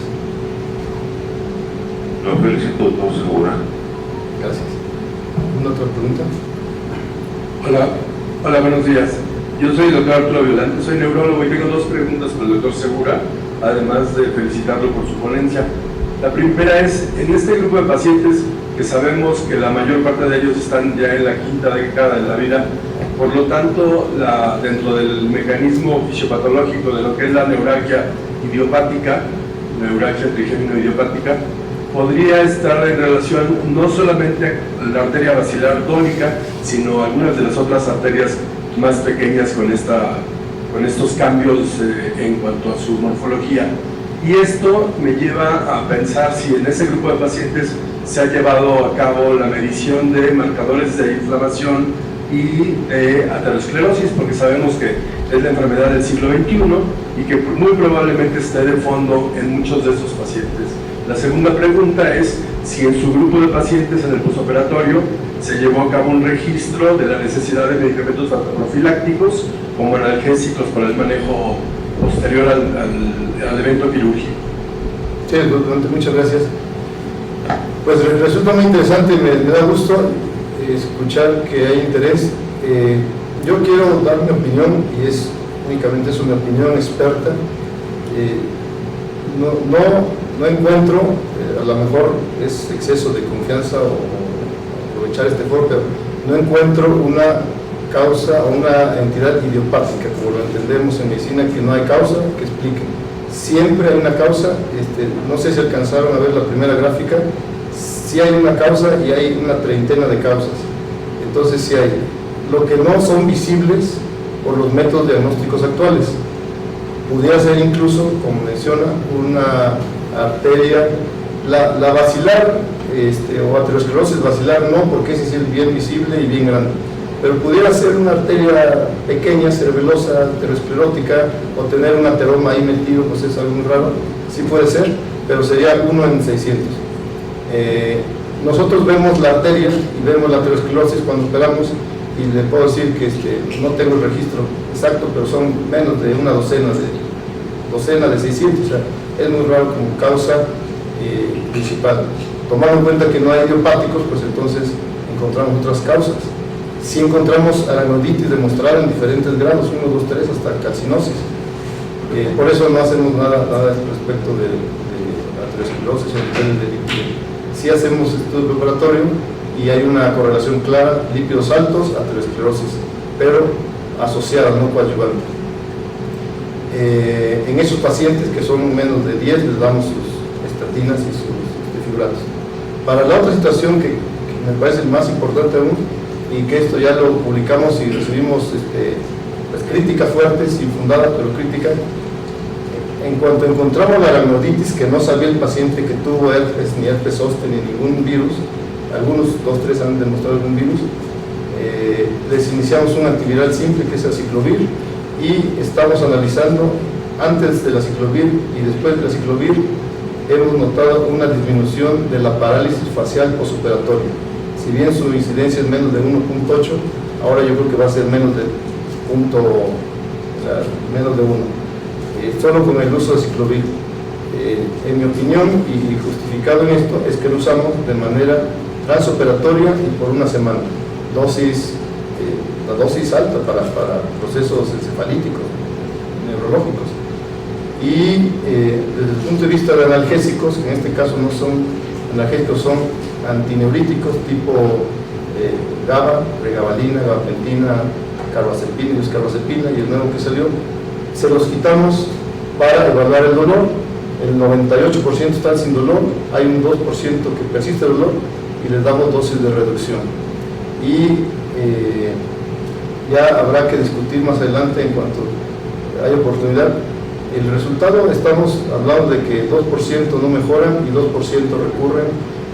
Lo felicito, doctor Segura. Gracias. ¿Alguna otra pregunta? Hola, buenos días. Yo soy el doctor Arturo Violante, soy neurólogo y tengo dos preguntas para el doctor Segura, además de felicitarlo por su ponencia. La primera es, en este grupo de pacientes que sabemos que la mayor parte de ellos están ya en la quinta década de la vida, por lo tanto, dentro del mecanismo fisiopatológico de lo que es la neuralgia idiopática, neuralgia trigémino-idiopática, podría estar en relación no solamente a la arteria basilar tónica, sino algunas de las otras arterias más pequeñas con estos cambios en cuanto a su morfología. Y esto me lleva a pensar si en ese grupo de pacientes se ha llevado a cabo la medición de marcadores de inflamación y de aterosclerosis, porque sabemos que es la enfermedad del siglo XXI y que muy probablemente esté de fondo en muchos de estos pacientes. La segunda pregunta es si en su grupo de pacientes en el postoperatorio se llevó a cabo un registro de la necesidad de medicamentos profilácticos como analgésicos para el manejo posterior al evento quirúrgico. Sí, muchas gracias. Pues resulta muy interesante, me da gusto escuchar que hay interés. Yo quiero dar mi opinión, y únicamente es una opinión experta. No encuentro, a lo mejor es exceso de confianza o aprovechar este foro, pero no encuentro una causa o una entidad idiopática, como lo entendemos en medicina, que no hay causa que explique. Siempre hay una causa. No sé si alcanzaron a ver la primera gráfica. Sí hay una causa y hay una treintena de causas. Entonces sí hay. Lo que no son visibles por los métodos diagnósticos actuales. Pudiera ser incluso, como menciona, una arteria, la basilar o aterosclerosis basilar no, porque ese sí es bien visible y bien grande. Pero pudiera ser una arteria pequeña, cerebelosa, aterosclerótica, o tener un ateroma ahí metido, pues es algo muy raro. Sí puede ser, pero sería 1 en 600. Nosotros vemos la arteria y vemos la aterosclerosis cuando operamos, y le puedo decir que no tengo el registro exacto, pero son menos de una docena de 600, o sea, es muy raro como causa principal. Tomando en cuenta que no hay idiopáticos, pues entonces encontramos otras causas. Si encontramos aracnoiditis demostrada en diferentes grados, 1, 2, 3, hasta calcinosis. Por eso no hacemos nada respecto de aterosclerosis o niveles de lípidos. Sí hacemos estudio preparatorio y hay una correlación clara, lípidos altos, aterosclerosis, pero asociada, no coadyuvante. En esos pacientes que son menos de 10, les damos sus estatinas y sus fibratos. Para la otra situación que me parece más importante aún, y que esto ya lo publicamos y recibimos pues, críticas fuertes, infundadas, pero críticas. En cuanto encontramos la aracnoiditis, que no sabía el paciente que tuvo herpes, ni herpes zóster, ni ningún virus, algunos 2, 3 han demostrado algún virus, les iniciamos un antiviral simple que es aciclovir, y estamos analizando antes de la aciclovir y después de la aciclovir. Hemos notado una disminución de la parálisis facial postoperatoria. Si bien su incidencia es menos de 1.8, ahora yo creo que va a ser menos de menos de 1. Solo con el uso de ciclovir. En mi opinión, y justificado en esto, es que lo usamos de manera transoperatoria y por una semana. La dosis alta para procesos encefalíticos, neurológicos. Y desde el punto de vista de analgésicos, en este caso no son analgésicos, son antineuríticos tipo GABA, pregabalina, gabapentina, carbazepina y escarbazepina, y el nuevo que salió, se los quitamos para evaluar el dolor. El 98% están sin dolor, hay un 2% que persiste el dolor y les damos dosis de reducción. Y ya habrá que discutir más adelante en cuanto haya oportunidad. El resultado, estamos hablando de que 2% no mejoran y 2% recurren,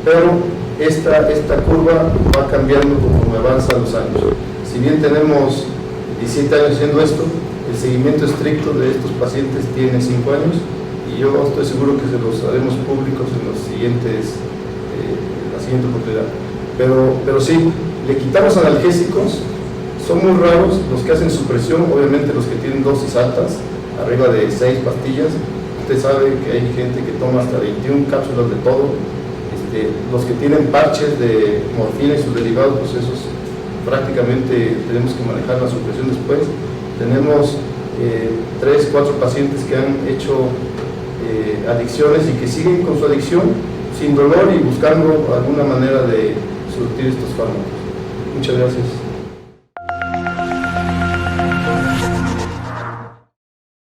pero esta curva va cambiando conforme avanzan los años. Si bien tenemos 17 años haciendo esto, el seguimiento estricto de estos pacientes tiene 5 años y yo estoy seguro que se los haremos públicos en la siguiente oportunidad. Pero sí, le quitamos analgésicos, son muy raros los que hacen supresión, obviamente los que tienen dosis altas, arriba de 6 pastillas. Usted sabe que hay gente que toma hasta 21 cápsulas de todo. Los que tienen parches de morfina y sus derivados, pues esos prácticamente tenemos que manejar la supresión después. Tenemos 3, 4 pacientes que han hecho adicciones y que siguen con su adicción sin dolor y buscando alguna manera de surtir estos fármacos. Muchas gracias.